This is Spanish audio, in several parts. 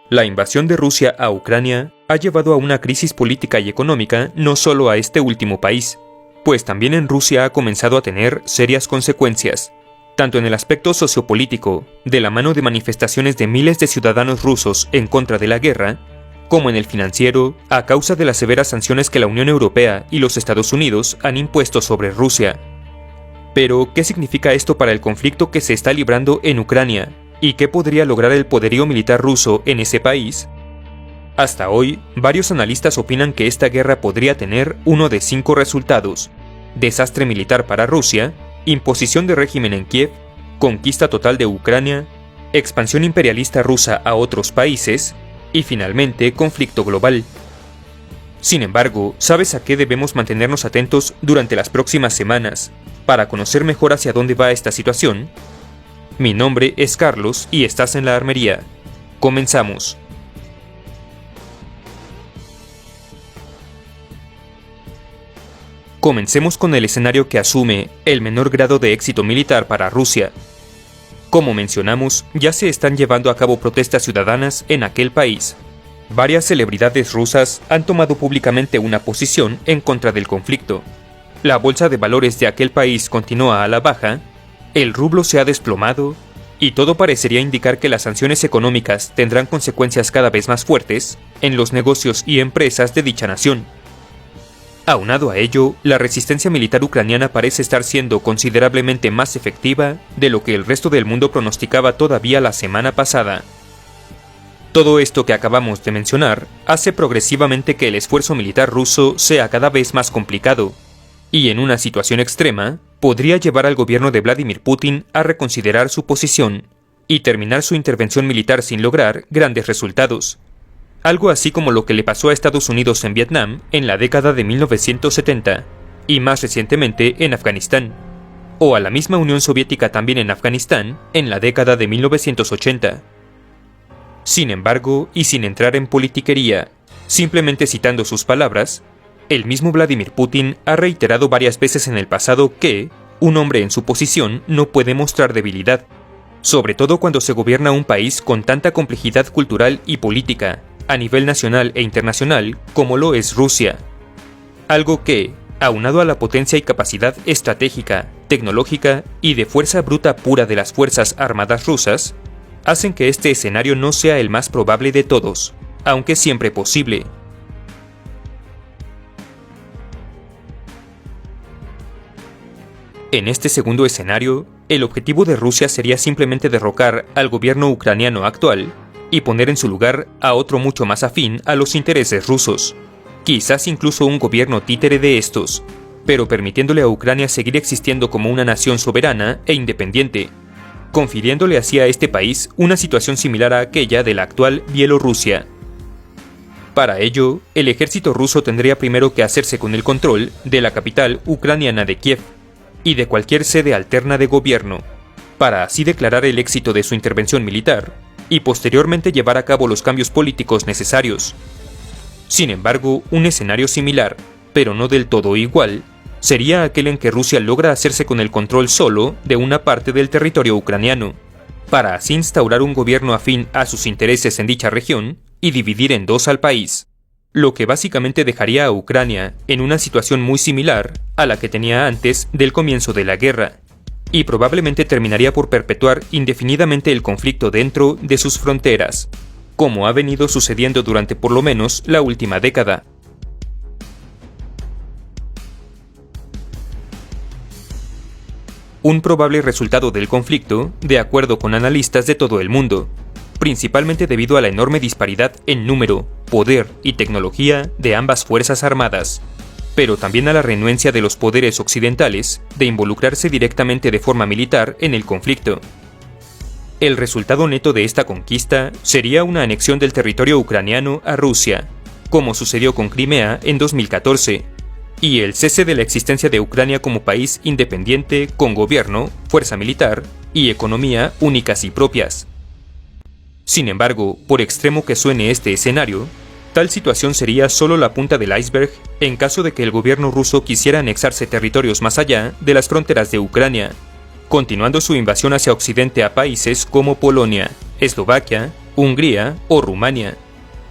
La invasión de Rusia a Ucrania ha llevado a una crisis política y económica no solo a este último país, pues también en Rusia ha comenzado a tener serias consecuencias, tanto en el aspecto sociopolítico, de la mano de manifestaciones de miles de ciudadanos rusos en contra de la guerra, como en el financiero, a causa de las severas sanciones que la Unión Europea y los Estados Unidos han impuesto sobre Rusia. Pero, ¿qué significa esto para el conflicto que se está librando en Ucrania? ¿Y qué podría lograr el poderío militar ruso en ese país? Hasta hoy, varios analistas opinan que esta guerra podría tener uno de 5 resultados: desastre militar para Rusia, imposición de régimen en Kiev, conquista total de Ucrania, expansión imperialista rusa a otros países y finalmente conflicto global. Sin embargo, ¿sabes a qué debemos mantenernos atentos durante las próximas semanas para conocer mejor hacia dónde va esta situación? Mi nombre es Carlos y estás en la Armería. Comenzamos. Comencemos con el escenario que asume el menor grado de éxito militar para Rusia. Como mencionamos, ya se están llevando a cabo protestas ciudadanas en aquel país. Varias celebridades rusas han tomado públicamente una posición en contra del conflicto. La bolsa de valores de aquel país continúa a la baja, el rublo se ha desplomado, y todo parecería indicar que las sanciones económicas tendrán consecuencias cada vez más fuertes en los negocios y empresas de dicha nación. Aunado a ello, la resistencia militar ucraniana parece estar siendo considerablemente más efectiva de lo que el resto del mundo pronosticaba todavía la semana pasada. Todo esto que acabamos de mencionar hace progresivamente que el esfuerzo militar ruso sea cada vez más complicado, y en una situación extrema, podría llevar al gobierno de Vladimir Putin a reconsiderar su posición y terminar su intervención militar sin lograr grandes resultados. Algo así como lo que le pasó a Estados Unidos en Vietnam en la década de 1970, y más recientemente en Afganistán, o a la misma Unión Soviética también en Afganistán en la década de 1980. Sin embargo, y sin entrar en politiquería, simplemente citando sus palabras, el mismo Vladimir Putin ha reiterado varias veces en el pasado que un hombre en su posición no puede mostrar debilidad, sobre todo cuando se gobierna un país con tanta complejidad cultural y política, a nivel nacional e internacional como lo es Rusia. Algo que, aunado a la potencia y capacidad estratégica, tecnológica y de fuerza bruta pura de las Fuerzas Armadas rusas, hacen que este escenario no sea el más probable de todos, aunque siempre posible. En este segundo escenario, el objetivo de Rusia sería simplemente derrocar al gobierno ucraniano actual y poner en su lugar a otro mucho más afín a los intereses rusos, quizás incluso un gobierno títere de estos, pero permitiéndole a Ucrania seguir existiendo como una nación soberana e independiente, confiriéndole así a este país una situación similar a aquella de la actual Bielorrusia. Para ello, el ejército ruso tendría primero que hacerse con el control de la capital ucraniana de Kiev y de cualquier sede alterna de gobierno, para así declarar el éxito de su intervención militar y posteriormente llevar a cabo los cambios políticos necesarios. Sin embargo, un escenario similar, pero no del todo igual, sería aquel en que Rusia logra hacerse con el control solo de una parte del territorio ucraniano, para así instaurar un gobierno afín a sus intereses en dicha región y dividir en dos al país, lo que básicamente dejaría a Ucrania en una situación muy similar a la que tenía antes del comienzo de la guerra, y probablemente terminaría por perpetuar indefinidamente el conflicto dentro de sus fronteras, como ha venido sucediendo durante por lo menos la última década. Un probable resultado del conflicto, de acuerdo con analistas de todo el mundo, principalmente debido a la enorme disparidad en número, poder y tecnología de ambas fuerzas armadas, pero también a la renuencia de los poderes occidentales de involucrarse directamente de forma militar en el conflicto. El resultado neto de esta conquista sería una anexión del territorio ucraniano a Rusia, como sucedió con Crimea en 2014, y el cese de la existencia de Ucrania como país independiente con gobierno, fuerza militar y economía únicas y propias. Sin embargo, por extremo que suene este escenario, tal situación sería solo la punta del iceberg en caso de que el gobierno ruso quisiera anexarse territorios más allá de las fronteras de Ucrania, continuando su invasión hacia Occidente a países como Polonia, Eslovaquia, Hungría o Rumania,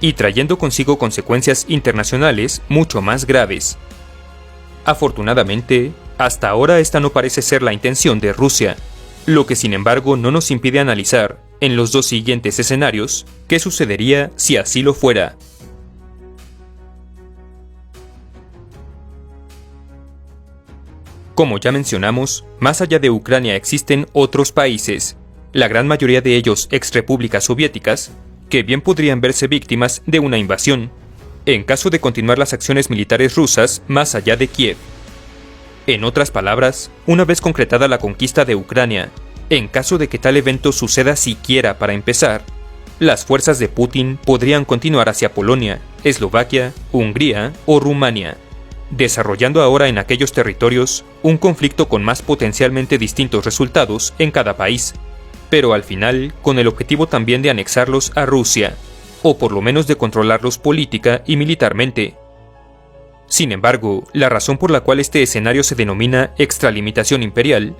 y trayendo consigo consecuencias internacionales mucho más graves. Afortunadamente, hasta ahora esta no parece ser la intención de Rusia, lo que sin embargo no nos impide analizar, en los dos siguientes escenarios, qué sucedería si así lo fuera. Como ya mencionamos, más allá de Ucrania existen otros países, la gran mayoría de ellos exrepúblicas soviéticas, que bien podrían verse víctimas de una invasión, en caso de continuar las acciones militares rusas más allá de Kiev. En otras palabras, una vez concretada la conquista de Ucrania, en caso de que tal evento suceda siquiera para empezar, las fuerzas de Putin podrían continuar hacia Polonia, Eslovaquia, Hungría o Rumania, desarrollando ahora en aquellos territorios un conflicto con más potencialmente distintos resultados en cada país, pero al final con el objetivo también de anexarlos a Rusia, o por lo menos de controlarlos política y militarmente. Sin embargo, la razón por la cual este escenario se denomina extralimitación imperial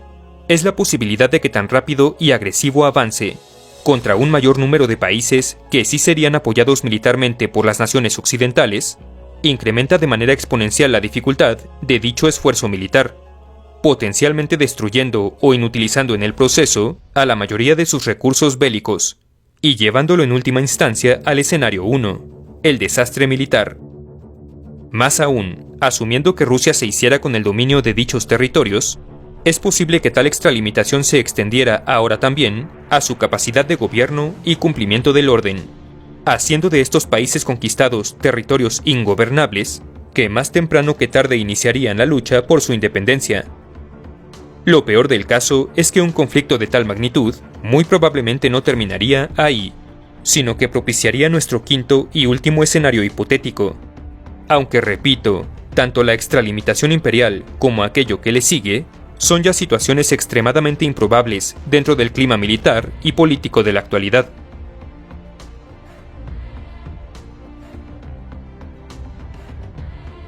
es la posibilidad de que tan rápido y agresivo avance contra un mayor número de países que sí serían apoyados militarmente por las naciones occidentales, incrementa de manera exponencial la dificultad de dicho esfuerzo militar, potencialmente destruyendo o inutilizando en el proceso a la mayoría de sus recursos bélicos, y llevándolo en última instancia al escenario 1, el desastre militar. Más aún, asumiendo que Rusia se hiciera con el dominio de dichos territorios, es posible que tal extralimitación se extendiera ahora también a su capacidad de gobierno y cumplimiento del orden, haciendo de estos países conquistados territorios ingobernables que más temprano que tarde iniciarían la lucha por su independencia. Lo peor del caso es que un conflicto de tal magnitud muy probablemente no terminaría ahí, sino que propiciaría nuestro quinto y último escenario hipotético. Aunque repito, tanto la extralimitación imperial como aquello que le sigue son ya situaciones extremadamente improbables dentro del clima militar y político de la actualidad.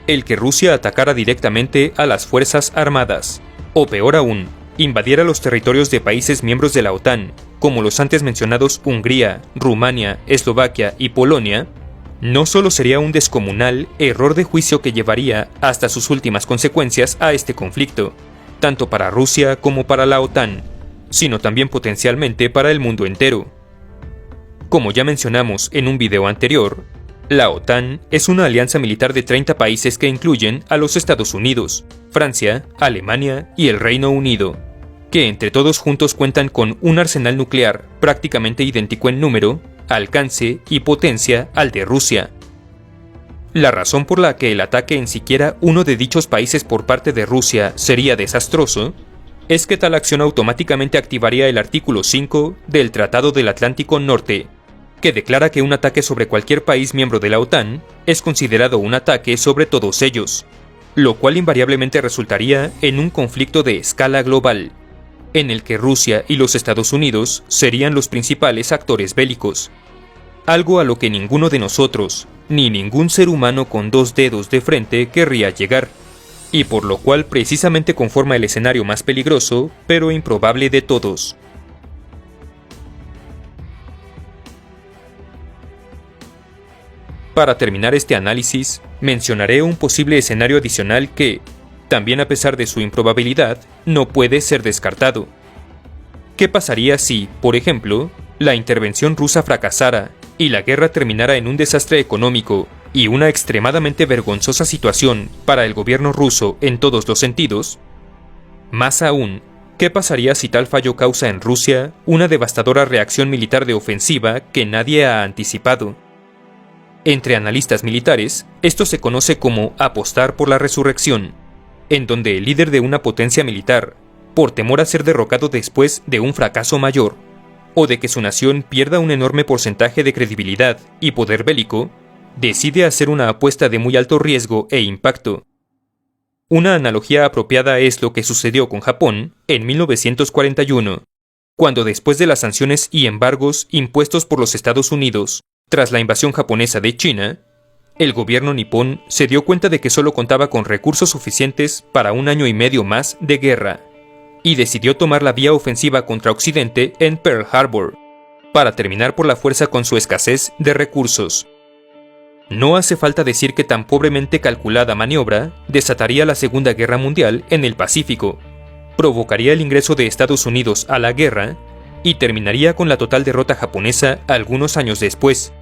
El que Rusia atacara directamente a las fuerzas armadas, o peor aún, invadiera los territorios de países miembros de la OTAN, como los antes mencionados Hungría, Rumania, Eslovaquia y Polonia, no solo sería un descomunal error de juicio que llevaría hasta sus últimas consecuencias a este conflicto, tanto para Rusia como para la OTAN, sino también potencialmente para el mundo entero. Como ya mencionamos en un video anterior, la OTAN es una alianza militar de 30 países que incluyen a los Estados Unidos, Francia, Alemania y el Reino Unido, que entre todos juntos cuentan con un arsenal nuclear prácticamente idéntico en número, alcance y potencia al de Rusia. La razón por la que el ataque en siquiera uno de dichos países por parte de Rusia sería desastroso es que tal acción automáticamente activaría el artículo 5 del Tratado del Atlántico Norte, que declara que un ataque sobre cualquier país miembro de la OTAN es considerado un ataque sobre todos ellos, lo cual invariablemente resultaría en un conflicto de escala global, en el que Rusia y los Estados Unidos serían los principales actores bélicos, algo a lo que ninguno de nosotros, ni ningún ser humano con dos dedos de frente querría llegar, y por lo cual precisamente conforma el escenario más peligroso, pero improbable de todos. Para terminar este análisis, mencionaré un posible escenario adicional que, también a pesar de su improbabilidad, no puede ser descartado. ¿Qué pasaría si, por ejemplo, la intervención rusa fracasara y la guerra terminara en un desastre económico y una extremadamente vergonzosa situación para el gobierno ruso en todos los sentidos? Más aún, ¿qué pasaría si tal fallo causa en Rusia una devastadora reacción militar de ofensiva que nadie ha anticipado? Entre analistas militares, esto se conoce como apostar por la resurrección, en donde el líder de una potencia militar, por temor a ser derrocado después de un fracaso mayor, o de que su nación pierda un enorme porcentaje de credibilidad y poder bélico, decide hacer una apuesta de muy alto riesgo e impacto. Una analogía apropiada es lo que sucedió con Japón en 1941, cuando después de las sanciones y embargos impuestos por los Estados Unidos tras la invasión japonesa de China, el gobierno nipón se dio cuenta de que solo contaba con recursos suficientes para un año y medio más de guerra, y decidió tomar la vía ofensiva contra Occidente en Pearl Harbor, para terminar por la fuerza con su escasez de recursos. No hace falta decir que tan pobremente calculada maniobra desataría la Segunda Guerra Mundial en el Pacífico, provocaría el ingreso de Estados Unidos a la guerra y terminaría con la total derrota japonesa algunos años después.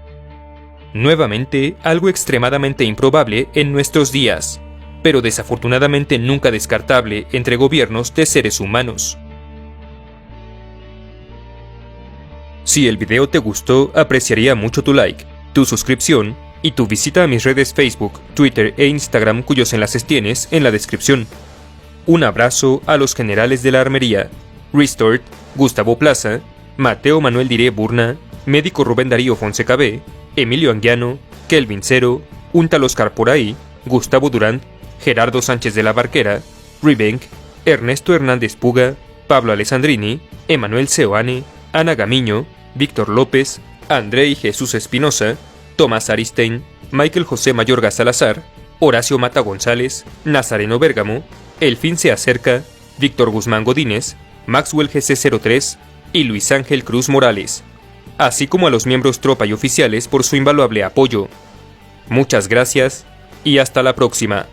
Nuevamente, algo extremadamente improbable en nuestros días, pero desafortunadamente nunca descartable entre gobiernos de seres humanos. Si el video te gustó, apreciaría mucho tu like, tu suscripción y tu visita a mis redes Facebook, Twitter e Instagram, cuyos enlaces tienes en la descripción. Un abrazo a los generales de la armería: Restored, Gustavo Plaza, Mateo Manuel Diré Burna, Médico Rubén Darío Fonseca B, Emilio Anguiano, Kelvin Cero, Untal Oscar Poraí, Gustavo Durán, Gerardo Sánchez de la Barquera, Ribenk, Ernesto Hernández Puga, Pablo Alessandrini, Emanuel Seoane, Ana Gamiño, Víctor López, André y Jesús Espinosa, Tomás Aristein, Michael José Mayorga Salazar, Horacio Mata González, Nazareno Bérgamo, El Fin se acerca, Víctor Guzmán Godínez, Maxwell GC03 y Luis Ángel Cruz Morales, así como a los miembros tropa y oficiales por su invaluable apoyo. Muchas gracias y hasta la próxima.